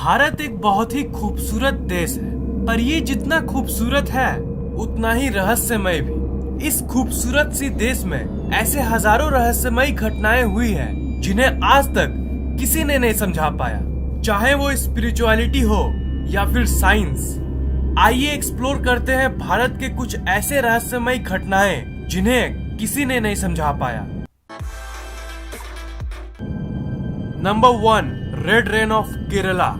भारत एक बहुत ही खूबसूरत देश है, पर ये जितना खूबसूरत है उतना ही रहस्यमय भी। इस खूबसूरत सी देश में ऐसे हजारों रहस्यमयी घटनाएं हुई हैं जिन्हें आज तक किसी ने नहीं समझा पाया, चाहे वो स्पिरिचुअलिटी हो या फिर साइंस। आइए एक्सप्लोर करते हैं भारत के कुछ ऐसे रहस्यमयी घटनाएं जिन्हें किसी ने नहीं समझा पाया। Number 1, red rain of Kerala.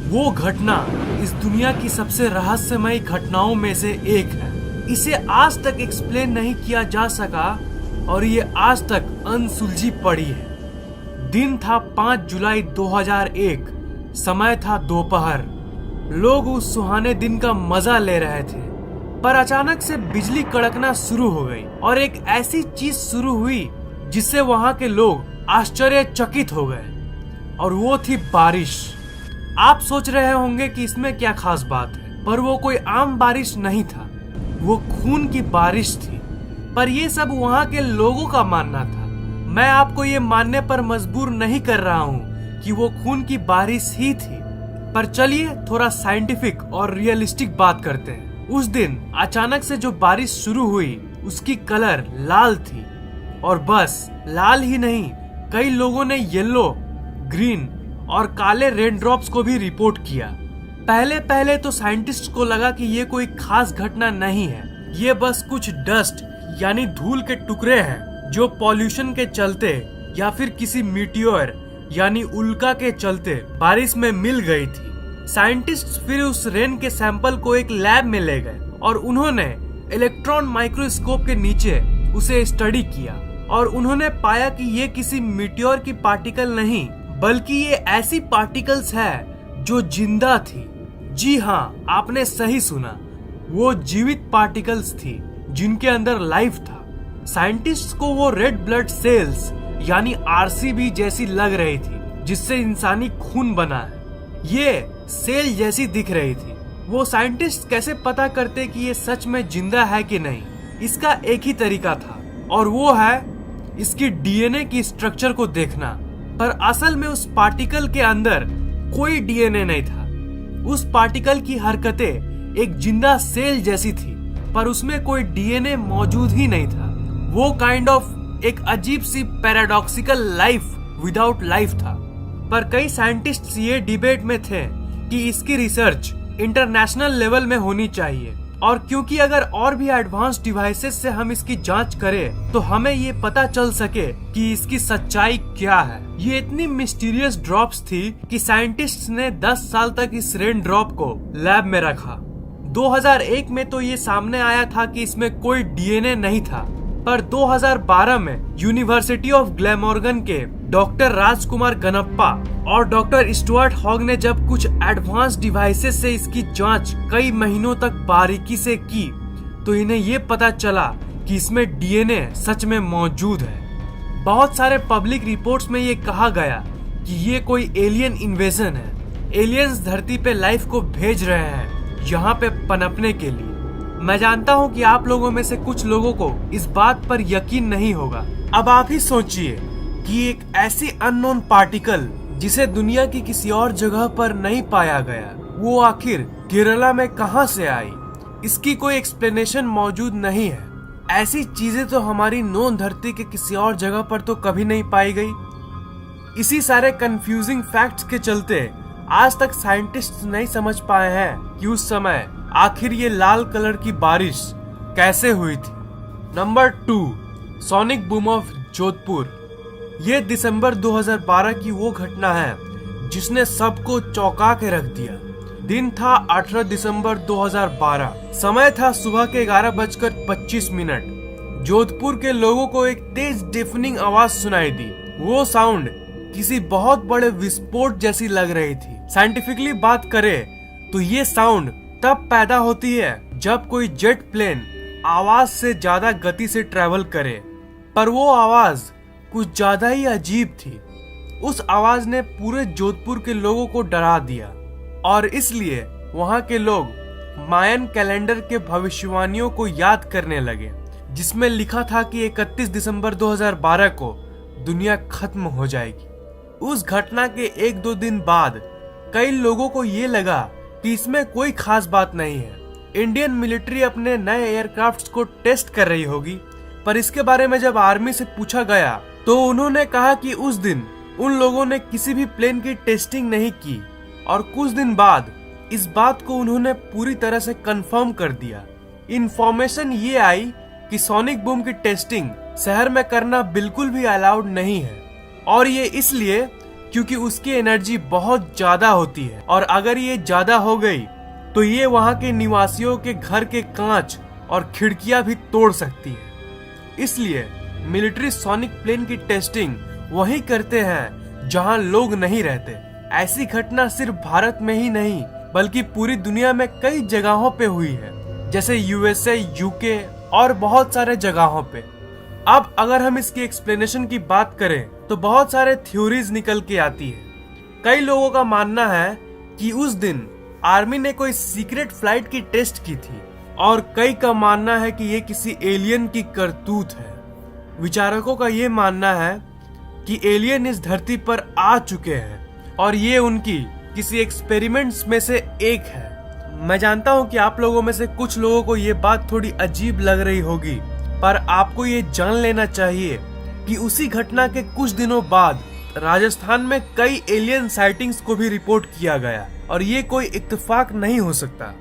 वो घटना इस दुनिया की सबसे रहस्यमयी घटनाओं में से एक है। इसे आज तक एक्सप्लेन नहीं किया जा सका और ये आज तक अनसुलझी पड़ी है। दिन था 5 जुलाई 2001, समय था दोपहर। लोग उस सुहाने दिन का मजा ले रहे थे, पर अचानक से बिजली कड़कना शुरू हो गई और एक ऐसी चीज शुरू हुई जिससे वहां के लोग आश्चर्यचकित हो गए, और वो थी बारिश। आप सोच रहे होंगे कि इसमें क्या खास बात है, पर वो कोई आम बारिश नहीं था, वो खून की बारिश थी। पर ये सब वहां के लोगों का मानना था। मैं आपको ये मानने पर मजबूर नहीं कर रहा हूँ कि वो खून की बारिश ही थी, पर चलिए थोड़ा साइंटिफिक और रियलिस्टिक बात करते हैं। उस दिन अचानक से जो बारिश शुरू हुई उसकी कलर लाल थी, और बस लाल ही नहीं, कई लोगों ने येलो, ग्रीन और काले रेन ड्रॉप्स को भी रिपोर्ट किया। पहले पहले तो साइंटिस्ट को लगा कि ये कोई खास घटना नहीं है, ये बस कुछ डस्ट यानी धूल के टुकड़े हैं जो पॉल्यूशन के चलते या फिर किसी मीटियोर यानी उल्का के चलते बारिश में मिल गई थी। साइंटिस्ट फिर उस रेन के सैंपल को एक लैब में ले गए और उन्होंने इलेक्ट्रॉन माइक्रोस्कोप के नीचे उसे स्टडी किया, और उन्होंने पाया कि ये किसी मीटियोर की पार्टिकल नहीं, बल्कि ये ऐसी पार्टिकल्स है जो जिंदा थी। जी हाँ, आपने सही सुना, वो जीवित पार्टिकल्स थी जिनके अंदर लाइफ था। साइंटिस्ट्स को वो रेड ब्लड सेल्स यानी आरसीबी जैसी लग रही थी, जिससे इंसानी खून बना है। ये सेल जैसी दिख रही थी। वो साइंटिस्ट कैसे पता करते कि ये सच में जिंदा है कि नहीं? इसका एक ही तरीका था, और वो है इसकी डीएनए की स्ट्रक्चर को देखना। पर असल में उस पार्टिकल के अंदर कोई डीएनए नहीं था। उस पार्टिकल की हरकतें एक जिंदा सेल जैसी थी, पर उसमें कोई डीएनए मौजूद ही नहीं था। वो काइंड ऑफ एक अजीब सी पैराडॉक्सिकल लाइफ विदाउट लाइफ था। पर कई साइंटिस्ट्स ये डिबेट में थे कि इसकी रिसर्च इंटरनेशनल लेवल में होनी चाहिए, और क्योंकि अगर और भी एडवांस डिवाइसेस से हम इसकी जांच करें तो हमें ये पता चल सके कि इसकी सच्चाई क्या है। ये इतनी मिस्टीरियस ड्रॉप्स थी कि साइंटिस्ट्स ने 10 साल तक इस रेन ड्रॉप को लैब में रखा। 2001 में तो ये सामने आया था कि इसमें कोई डीएनए नहीं था, पर 2012 में यूनिवर्सिटी ऑफ ग्लैमॉर्गन के डॉक्टर राजकुमार गनप्पा और डॉक्टर स्टुअर्ट हॉग ने जब कुछ एडवांस डिवाइसेस से इसकी जांच कई महीनों तक बारीकी से की, तो इन्हें ये पता चला कि इसमें डीएनए सच में मौजूद है। बहुत सारे पब्लिक रिपोर्ट्स में ये कहा गया कि ये कोई एलियन इन्वेजन है। एलियंस धरती पे लाइफ को भेज रहे हैं यहाँ पे पनपने के लिए। मैं जानता हूँ कि आप लोगों में से कुछ लोगों को इस बात पर यकीन नहीं होगा। अब आप ही सोचिए कि एक ऐसी अननोन पार्टिकल जिसे दुनिया की किसी और जगह पर नहीं पाया गया, वो आखिर केरला में कहां से आई? इसकी कोई एक्सप्लेनेशन मौजूद नहीं है। ऐसी चीजें तो हमारी नोन धरती के किसी और जगह पर तो कभी नहीं पाई गई। इसी सारे कंफ्यूजिंग फैक्ट्स के चलते आज तक साइंटिस्ट नहीं समझ पाए हैं कि उस समय आखिर ये लाल कलर की बारिश कैसे हुई थी। Number 2, sonic boom of Jodhpur. ये दिसंबर 2012 की वो घटना है जिसने सबको चौंका के रख दिया। दिन था 18 दिसंबर 2012, समय था सुबह के 11:25। जोधपुर के लोगों को एक तेज डेफनिंग आवाज सुनाई दी। वो साउंड किसी बहुत बड़े विस्फोट जैसी लग रही थी। साइंटिफिकली बात करें तो ये साउंड तब पैदा होती है जब कोई जेट प्लेन आवाज से ज्यादा गति से ट्रेवल करे, पर वो आवाज कुछ ज्यादा ही अजीब थी। उस आवाज ने पूरे जोधपुर के लोगों को डरा दिया, और इसलिए वहां के लोग मायन कैलेंडर के भविष्यवाणियों को याद करने लगे, जिसमें लिखा था कि 31 दिसंबर 2012 को दुनिया खत्म हो जाएगी। उस घटना के 1-2 दिन बाद कई लोगों को ये लगा कि इसमें कोई खास बात नहीं है, इंडियन मिलिट्री अपने नए एयरक्राफ्ट्स को टेस्ट कर रही होगी। पर इसके बारे में जब आर्मी से पूछा गया तो उन्होंने कहा कि उस दिन उन लोगों ने किसी भी प्लेन की टेस्टिंग नहीं की और कुछ दिन बाद इस बात को उन्होंने पूरी तरह से कंफर्म कर दिया। इंफॉर्मेशन ये आई कि सोनिक बूम की टेस्टिंग शहर में करना बिल्कुल भी अलाउड नहीं है, और ये इसलिए क्योंकि उसकी एनर्जी बहुत ज्यादा होती है और अगर ये ज्यादा हो गई तो ये वहां के निवासियों के घर के कांच और खिड़कियां भी तोड़ सकती है। इसलिए मिलिट्री सोनिक प्लेन की टेस्टिंग वहीं करते हैं जहां लोग नहीं रहते। ऐसी घटना सिर्फ भारत में ही नहीं बल्कि पूरी दुनिया में कई जगहों पे हुई है, जैसे यूएसए, यूके और बहुत सारे जगहों पे। अब अगर हम इसकी एक्सप्लेनेशन की बात करें तो बहुत सारे थ्योरीज निकल के आती है। कई लोगों का मानना है कि उस दिन आर्मी ने कोई सीक्रेट फ्लाइट की टेस्ट की थी और कई का मानना है कि ये किसी एलियन की करतूत है। विचारकों का ये मानना है कि एलियन इस धरती पर आ चुके हैं और ये उनकी किसी एक्सपेरिमेंट्स में से एक है। मैं जानता हूँ कि आप लोगों में से कुछ लोगों को ये बात थोड़ी अजीब लग रही होगी, पर आपको ये जान लेना चाहिए कि उसी घटना के कुछ दिनों बाद राजस्थान में कई एलियन साइटिंग्स को भी रिपोर्ट किया गया और ये कोई इत्तेफाक नहीं हो सकता।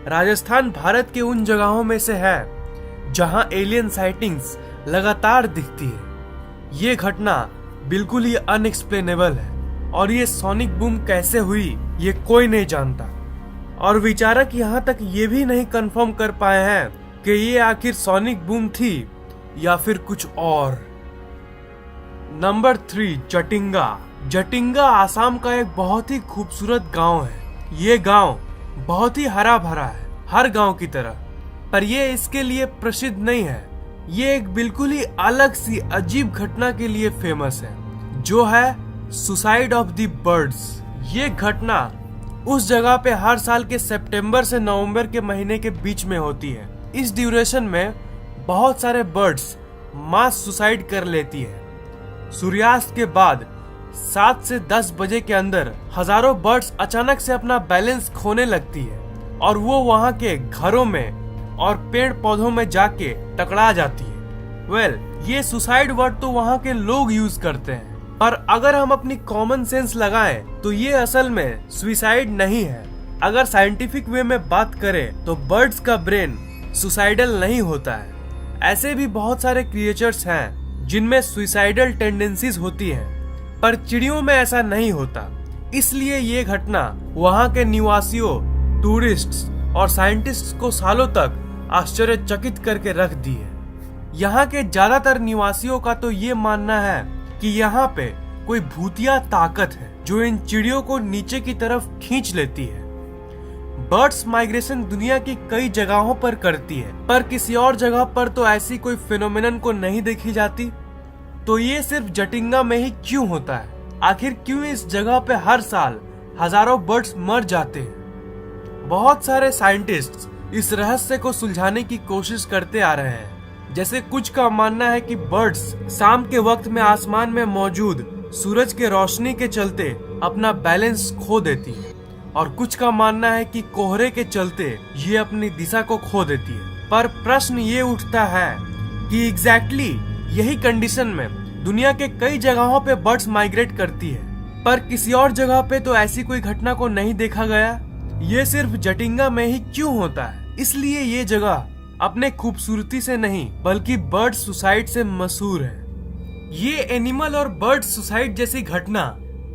राजस्थान भारत के उन जगहों में से है जहां एलियन साइटिंग्स लगातार दिखती है। ये घटना बिल्कुल ही अनएक्सप्लेनेबल है और ये सोनिक बूम कैसे हुई ये कोई नहीं जानता, और विचारक यहाँ तक ये भी नहीं कंफर्म कर पाए हैं कि ये आखिर सोनिक बूम थी या फिर कुछ और। नंबर 3, जटिंगा। जटिंगा आसाम का एक बहुत ही खूबसूरत गांव है। ये गांव बहुत ही हरा भरा है, हर गांव की तरह, पर ये इसके लिए प्रसिद्ध नहीं है। ये एक बिल्कुल ही अलग सी अजीब घटना के लिए फेमस है, जो है सुसाइड ऑफ द बर्ड्स। ये घटना उस जगह पे हर साल के सितंबर से नवंबर के महीने के बीच में होती है। इस ड्यूरेशन में बहुत सारे बर्ड्स मास सुसाइड कर लेती है। सूर्यास्त के बाद 7 से 10 बजे के अंदर हजारों बर्ड्स अचानक से अपना बैलेंस खोने लगती है और वो वहां के घरों में और पेड़ पौधों में जाके टकरा जाती है। ये सुसाइड वर्ड तो वहां के लोग यूज करते हैं, पर अगर हम अपनी कॉमन सेंस लगाएं तो ये असल में सुसाइड नहीं है। अगर साइंटिफिक वे में बात करें तो बर्ड्स का ब्रेन सुसाइडल नहीं होता है। ऐसे भी बहुत सारे क्रिएचर्स हैं जिनमें सुसाइडल टेंडेंसीज होती हैं, पर चिड़ियों में ऐसा नहीं होता। इसलिए ये घटना वहां के निवासियों, टूरिस्ट्स और साइंटिस्ट्स को सालों तक आश्चर्यचकित करके रख दी है। यहाँ के ज्यादातर निवासियों का तो ये मानना है कि यहाँ पे कोई भूतिया ताकत है जो इन चिड़ियों को नीचे की तरफ खींच लेती है। बर्ड्स माइग्रेशन दुनिया की कई जगहों पर करती है, पर किसी और जगह पर तो ऐसी कोई फिनोमेनन को नहीं देखी जाती। तो ये सिर्फ जटिंगा में ही क्यों होता है? आखिर क्यों इस जगह पे हर साल हजारों बर्ड्स मर जाते हैं? बहुत सारे साइंटिस्ट्स इस रहस्य को सुलझाने की कोशिश करते आ रहे हैं। जैसे कुछ का मानना है कि बर्ड्स शाम के वक्त में आसमान में मौजूद सूरज के रोशनी के चलते अपना बैलेंस खो देती है, और कुछ का मानना है कि कोहरे के चलते ये अपनी दिशा को खो देती है। पर प्रश्न ये उठता है कि एग्जैक्टली यही कंडीशन में दुनिया के कई जगहों पे बर्ड्स माइग्रेट करती है, पर किसी और जगह पे तो ऐसी कोई घटना को नहीं देखा गया। ये सिर्फ जटिंगा में ही क्यों होता है? इसलिए ये जगह अपने खूबसूरती से नहीं बल्कि बर्ड सुसाइड से मशहूर है। ये एनिमल और बर्ड सुसाइड जैसी घटना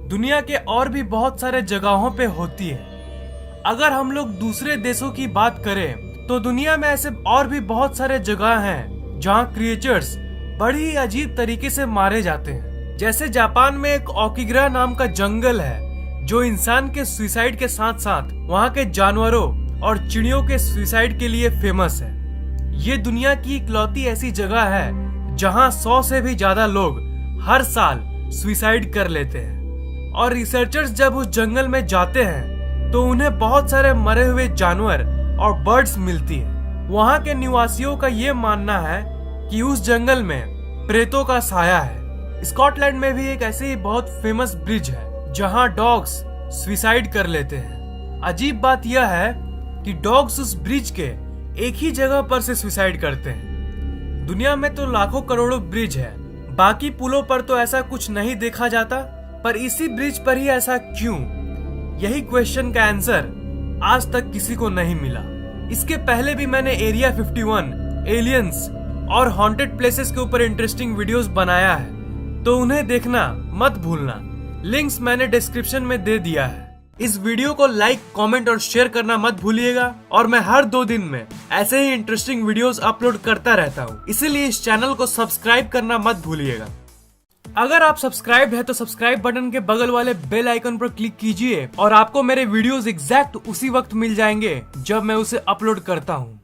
दुनिया के और भी बहुत सारे जगहों पे होती है। अगर हम लोग दूसरे देशों की बात करें तो दुनिया में ऐसे और भी बहुत सारे जगह हैं जहां क्रिएचर्स बड़ी अजीब तरीके से मारे जाते हैं। जैसे जापान में एक ओकिग्रा नाम का जंगल है जो इंसान के सुसाइड के साथ साथ वहां के जानवरों और चिड़ियों के सुसाइड के लिए फेमस है। ये दुनिया की इकलौती ऐसी जगह है जहां 100 से भी ज्यादा लोग हर साल सुसाइड कर लेते हैं, और रिसर्चर्स जब उस जंगल में जाते हैं तो उन्हें बहुत सारे मरे हुए जानवर और बर्ड्स मिलती है। वहां के निवासियों का ये मानना है कि उस जंगल में प्रेतों का साया है। स्कॉटलैंड में भी एक ऐसे ही बहुत फेमस ब्रिज है जहां डॉग्स सुसाइड कर लेते हैं। अजीब बात यह है कि डॉग्स उस ब्रिज के एक ही जगह पर से सुसाइड करते हैं। दुनिया में तो लाखों करोड़ों ब्रिज है, बाकी पुलों पर तो ऐसा कुछ नहीं देखा जाता, पर इसी ब्रिज पर ही ऐसा क्यों? यही क्वेश्चन का आंसर आज तक किसी को नहीं मिला। इसके पहले भी मैंने एरिया 51, एलियंस और हॉन्टेड प्लेसेस के ऊपर इंटरेस्टिंग वीडियोस बनाया है, तो उन्हें देखना मत भूलना। लिंक्स मैंने डिस्क्रिप्शन में दे दिया है। इस वीडियो को लाइक, कमेंट और शेयर करना मत भूलिएगा। और मैं हर 2 दिन में ऐसे ही इंटरेस्टिंग वीडियोस अपलोड करता रहता हूँ, इसीलिए इस चैनल को सब्सक्राइब करना मत भूलिएगा। अगर आप सब्सक्राइब है तो सब्सक्राइब बटन के बगल वाले बेल आइकन पर क्लिक कीजिए और आपको मेरे वीडियोस एग्जैक्ट उसी वक्त मिल जाएंगे जब मैं उसे अपलोड करता हूँ।